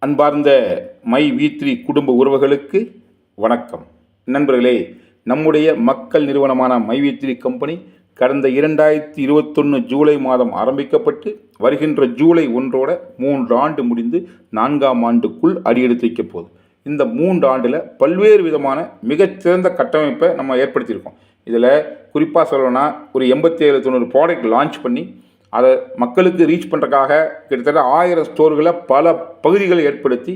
அன்பார்ந்த மை வி3 குடும்ப உறவுகளுக்கு வணக்கம். நண்பர்களே, நம்முடைய மக்கள் நிறுவனமான மை வி3 கம்பெனி கடந்த 2021 ஜூலை மாதம் ஆரம்பிக்கப்பட்டு வருகின்ற ஜூலை 1 3 ஆண்டு முடிந்து 4ஆம் ஆண்டுக்குள் அடியெடுத்து வைக்க போகுது. இந்த 3 ஆண்டில் பல்வேறு விதமான மிகச்சிறந்த கட்டமைப்பை நம்ம ஏற்படுத்தியிருக்கோம். இதில் குறிப்பாக சொல்லணும்னா ஒரு 87-90 ப்ராடக்ட் லான்ச் பண்ணி அதை மக்களுக்கு ரீச் பண்ணுறதுக்காக கிட்டத்தட்ட 1000 ஸ்டோர்களை பல பகுதிகளை ஏற்படுத்தி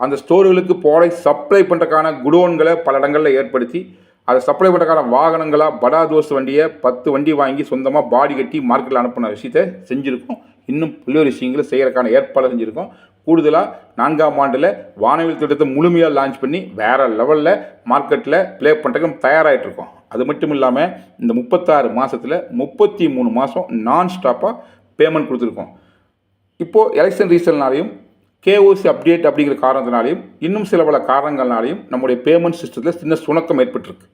அந்த ஸ்டோர்களுக்கு ப்ராடக்ட் சப்ளை பண்ணுறதுக்கான குடோன்களை பல இடங்களில் ஏற்படுத்தி அதை சப்ளை பண்ணுறதுக்கான வாகனங்களாக படா தோஸ் வண்டியை 10 வண்டி வாங்கி சொந்தமாக பாடி கட்டி மார்க்கெட்டில் அனுப்பின விஷயத்தை செஞ்சுருக்கோம். இன்னும் பல்வேறு விஷயங்களை செய்கிறதுக்கான ஏற்பாடு செஞ்சுருக்கோம். கூடுதலாக 4ஆம் ஆண்டில் வானவில் திட்டத்தை முழுமையாக லான்ச் பண்ணி வேறு லெவலில் மார்க்கெட்டில் ப்ளே பண்ணுறதுக்கு தயாராகிட்ருக்கோம். அது மட்டும் இல்லாமல் இந்த 36 மாதத்தில் 33 மாதம் நான் ஸ்டாப்பாக பேமெண்ட் கொடுத்துருக்கோம். இப்போது எலெக்ஷன் ரீசன்னாலையும் கேஓசி அப்டேட் அப்படிங்கிற காரணத்தினாலையும் இன்னும் சில பல காரணங்கள்னாலையும் நம்முடைய பேமெண்ட் சிஸ்டத்தில் சின்ன சுணக்கம் ஏற்பட்டிருக்கு.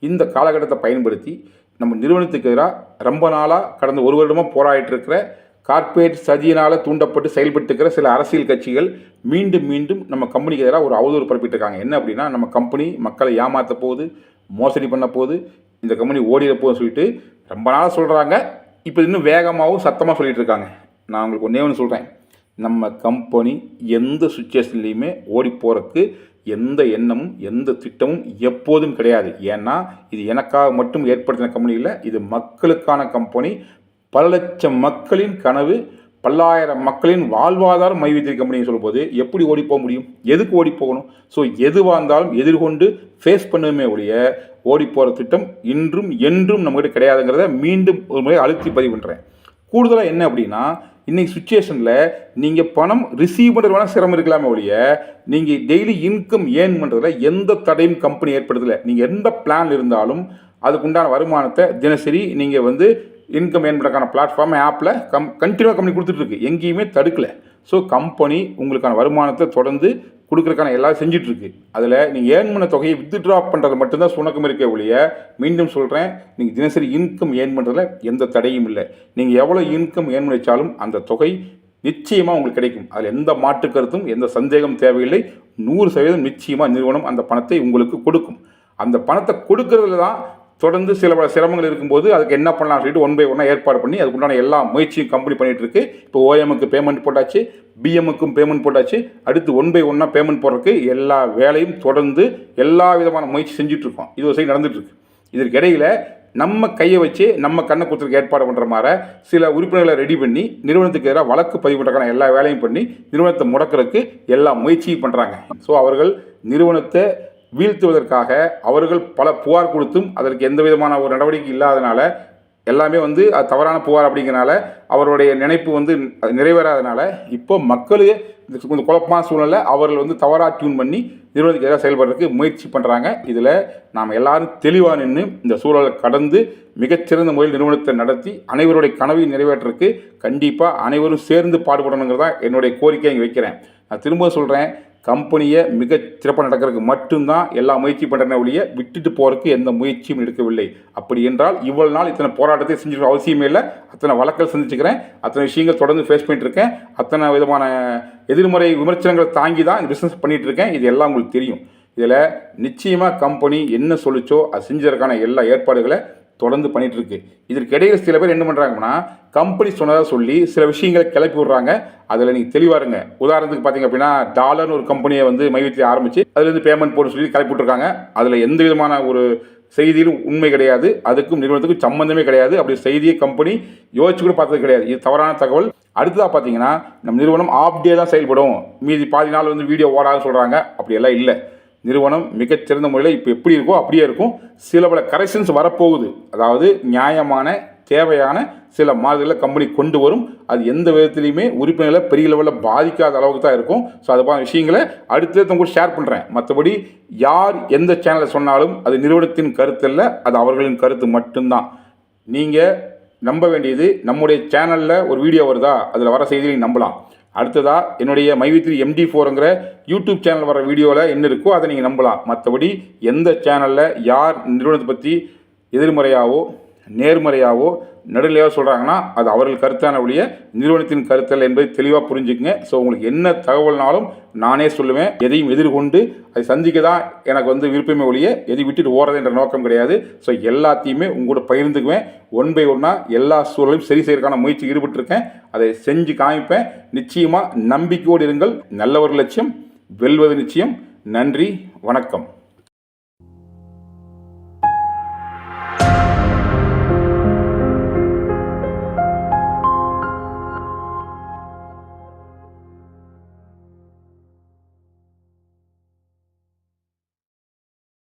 இந்த காலகட்டத்தை பயன்படுத்தி நம்ம நிறுவனத்துக்கு எதிராக ரொம்ப நாளாக கடந்த ஒரு வருடமாக போராடிட்டு கார்ப்பரேட் சதியினால் தூண்டப்பட்டு செயல்பட்டுக்கிற சில அரசியல் கட்சிகள் மீண்டும் நம்ம கம்பெனிக்கு எதிராக ஒரு அவதூறு பரப்பிட்டுருக்காங்க. என்ன அப்படின்னா, நம்ம கம்பெனி மக்களை ஏமாற்ற போகுது, மோசடி பண்ண போகுது, இந்த கம்பெனி ஓடிட போகுதுன்னு சொல்லிட்டு ரொம்ப நாளாக சொல்கிறாங்க. இப்போ இன்னும் வேகமாகவும் சத்தமாக சொல்லிகிட்டு இருக்காங்க. நான் உங்களுக்கு ஒன்று சொல்கிறேன், நம்ம கம்பெனி எந்த சுச்சுவேஷன்லேயுமே ஓடி போகிறதுக்கு எந்த எண்ணமும் எந்த திட்டமும் எப்போதும் கிடையாது. ஏன்னா இது எனக்காக மட்டும் ஏற்படுத்தின கம்பெனி இல்லை, இது மக்களுக்கான கம்பெனி. பல லட்சம் மக்களின் கனவு, பல்லாயிரம் மக்களின் வாழ்வாதாரம் மை வி3 கம்பெனின்னு சொல்லும்போது எப்படி ஓடி போக முடியும்? எதுக்கு ஓடி போகணும்? ஸோ எதுவாக இருந்தாலும் எதிர்கொண்டு ஃபேஸ் பண்ணுமே ஒழிய ஓடி போகிற திட்டம் இன்றும் என்றும் நம்மகிட்ட கிடையாதுங்கிறத மீண்டும் ஒரு முறை அழுத்தி பதிவு பண்ணுறேன். கூடுதலாக என்ன அப்படின்னா, இன்றைக்கி சுச்சுவேஷனில் நீங்கள் பணம் ரிசீவ் பண்ணுறது வேணால் சிரமம் இருக்கலாமே ஒழிய நீங்கள் டெய்லி இன்கம் ஏர்ன் பண்ணுறதுல எந்த தடையும் கம்பெனி ஏற்படுத்தலை. நீங்கள் எந்த பிளான் இருந்தாலும் அதுக்குண்டான வருமானத்தை தினசரி நீங்கள் இன்கம் ஏர்ன் பண்ணுறதுக்கான பிளாட்ஃபார்ம் ஆப்பில் கண்டினியூவாக கம்பெனி கொடுத்துட்ருக்கு, எங்கேயுமே தடுக்கலை. ஸோ கம்பெனி உங்களுக்கான வருமானத்தை தொடர்ந்து கொடுக்குறதுக்கான எல்லாம் செஞ்சிட்ருக்கு. அதில் நீங்கள் ஏர்ன் பண்ண தொகையை வித்ட்ரா பண்ணுறது மட்டும்தான் சுணக்கம் இருக்க ஒழிய, மீண்டும் சொல்கிறேன், நீங்கள் தினசரி இன்கம் ஏர்ன் பண்ணுறதுல எந்த தடையும் இல்லை. நீங்கள் எவ்வளோ இன்கம் ஏர்ன் பண்ணி வச்சாலும் அந்த தொகை நிச்சயமாக உங்களுக்கு கிடைக்கும். அதில் எந்த மாற்று கருத்தும் எந்த சந்தேகம் தேவையில்லை. 100% நிச்சயமாக நிறுவனம் அந்த பணத்தை உங்களுக்கு கொடுக்கும். அந்த பணத்தை கொடுக்கறதுல தான் தொடர்ந்து சில பல சிரமங்கள் இருக்கும்போது அதுக்கு என்ன பண்ணலாம்னு சொல்லிட்டு 1 by 1 ஏற்பாடு பண்ணி அதுக்குண்டான எல்லா முயற்சியும் கம்பெனி பண்ணிகிட்டு இருக்கு. இப்போ ஓஎம்முக்கு பேமெண்ட் போட்டாச்சு, பிஎம்முக்கும் பேமெண்ட் போட்டாச்சு. அடுத்து 1 by 1 பேமெண்ட் போடுறதுக்கு எல்லா வேலையும் தொடர்ந்து எல்லா விதமான முயற்சி செஞ்சுட்ருக்கோம். இது ஒரு சைடு நடந்துகிட்ருக்கு. இதற்கு இடையில் நம்ம கையை வச்சு நம்ம கண்ணை கொடுத்துருக்கு ஏற்பாடு பண்ணுற மாதிரி சில உறுப்பினர்களை ரெடி பண்ணி நிறுவனத்துக்கு எதிராக வழக்கு பதிவு பண்ணுறதுக்கான எல்லா வேலையும் பண்ணி நிறுவனத்தை முடக்கிறதுக்கு எல்லா முயற்சியும் பண்ணுறாங்க. ஸோ அவர்கள் நிறுவனத்தை வீழ்த்துவதற்காக அவர்கள் பல புகார் கொடுத்தும் அதற்கு எந்த விதமான ஒரு நடவடிக்கை இல்லாதனால, எல்லாமே அது தவறான புகார் அப்படிங்கிறனால அவருடைய நினைப்பு அது நிறைவேறாதனால இப்போ மக்களுக்கு கொஞ்சம் குழப்பமான சூழ்நிலை அவர்கள் தவறாக டியூன் பண்ணி நிறுவனத்துக்கு எதிராக செயல்படுறதுக்கு முயற்சி பண்ணுறாங்க. இதில் நாம் எல்லாரும் தெளிவாக நின்று இந்த சூழலை கடந்து மிகச்சிறந்த முறையில் நிறுவனத்தை நடத்தி அனைவருடைய கனவை நிறைவேற்றுறதுக்கு கண்டிப்பாக அனைவரும் சேர்ந்து பாடுபடணுங்கிறதா என்னுடைய கோரிக்கையை இங்கே வைக்கிறேன். நான் திரும்ப சொல்கிறேன், கம்பெனியை மிக சிறப்பாக நடக்கிறதுக்கு மட்டும்தான் எல்லா முயற்சி பண்ணுறேன் ஒழிய விட்டுட்டு போகிறதுக்கு எந்த முயற்சியும் எடுக்கவில்லை. அப்படி என்றால் இவ்வளவு நாள் இத்தனை போராட்டத்தை செஞ்சுக்கிற அவசியமே இல்லை. அத்தனை வழக்கல் செஞ்சுக்கிறேன், அத்தனை விஷயங்கள் தொடர்ந்து ஃபேஸ் பண்ணிட்டு இருக்கேன், அத்தனை விதமான எதிர்மறை விமர்சனங்களை தாங்கி தான் இந்த பிஸ்னஸ் பண்ணிகிட்டு இருக்கேன். இது எல்லாம் உங்களுக்கு தெரியும். இதில் நிச்சயமாக கம்பெனி என்ன சொல்லிச்சோ அது செஞ்சதற்கான எல்லா ஏற்பாடுகளை தொடர்ந்து பண்ணிகிட்டு இருக்கு. இதற்கு இடையில் சில பேர் என்ன பண்ணுறாங்கன்னா, கம்பெனி சொன்னதாக சொல்லி சில விஷயங்களை கிளப்பி விட்றாங்க. அதில் நீங்கள் தெளிவாக இருங்க. உதாரணத்துக்கு பார்த்தீங்க அப்படின்னா, டாலர்னு ஒரு கம்பெனியை மை வி3 ஆரம்பித்து அதுலேருந்து பேமெண்ட் போட்டு சொல்லி கிளப்பி விட்ருக்காங்க. அதில் எந்த விதமான ஒரு செய்தியிலும் உண்மை கிடையாது, அதுக்கும் நிறுவனத்துக்கும் சம்மந்தமே கிடையாது. அப்படி செய்தியை கம்பெனி யோசிச்சு கூட பார்த்தது கிடையாது. இது தவறான தகவல். அடுத்ததாக பார்த்தீங்கன்னா, நம்ம நிறுவனம் ஆஃப் டே தான் செயல்படும், மீதி பாதி நாள் வீடியோ ஓடாதுன்னு சொல்கிறாங்க. அப்படியெல்லாம் இல்லை. நிறுவனம் மிகச்சிறந்த முறையில் இப்போ எப்படி இருக்கோ அப்படியே இருக்கும். சில பல கரெக்ஷன்ஸ் வரப்போகுது. அதாவது நியாயமான தேவையான சில மாறுதல்களை கம்பெனி கொண்டு வரும். அது எந்த விதத்துலையுமே உறுப்பினர்களை பெரிய லெவலில் பாதிக்காத அளவுக்கு தான் இருக்கும். ஸோ அது போன்ற விஷயங்களை அடுத்த கூட ஷேர் பண்ணுறேன். மற்றபடி யார் எந்த சேனலை சொன்னாலும் அது நிறுவனத்தின் கருத்து இல்லை, அது அவர்களின் கருத்து மட்டும்தான். நீங்கள் நம்ப வேண்டியது, நம்முடைய சேனலில் ஒரு வீடியோ வருதா, அதில் வர செய்தியை நம்பலாம். அடுத்ததாக என்னுடைய மை வி3 MD4ங்கிற யூடியூப் சேனல் வர வீடியோவில் என்ன இருக்கோ அதை நீங்கள் நம்பலாம். மற்றபடி எந்த சேனலில் யார் நிறுவனத்தை பற்றி எதிர்மறையாவோ நேர்மறையாவோ நடுநிலையாக சொல்கிறாங்கன்னா அது அவர்கள் கருத்தான ஒழிய நிறுவனத்தின் கருத்தல் என்பதை தெளிவாக புரிஞ்சுக்குங்க. ஸோ உங்களுக்கு என்ன தகவல்னாலும் நானே சொல்லுவேன். எதையும் எதிர்கொண்டு அதை சந்திக்க தான் எனக்கு விருப்பமே ஒழிய எதை விட்டுட்டு ஓடுறது என்ற நோக்கம் கிடையாது. ஸோ எல்லாத்தையுமே உங்களோட பகிர்ந்துக்குவேன். ஒன் பை ஒன்னாக எல்லா சூழலையும் சரி செய்யறதுக்கான முயற்சி ஈடுபட்டிருக்கேன். அதை செஞ்சு காமிப்பேன். நிச்சயமாக நம்பிக்கையோடு இருங்கள். நல்ல ஒரு லட்சியம் வெல்வது நிச்சயம். நன்றி, வணக்கம்.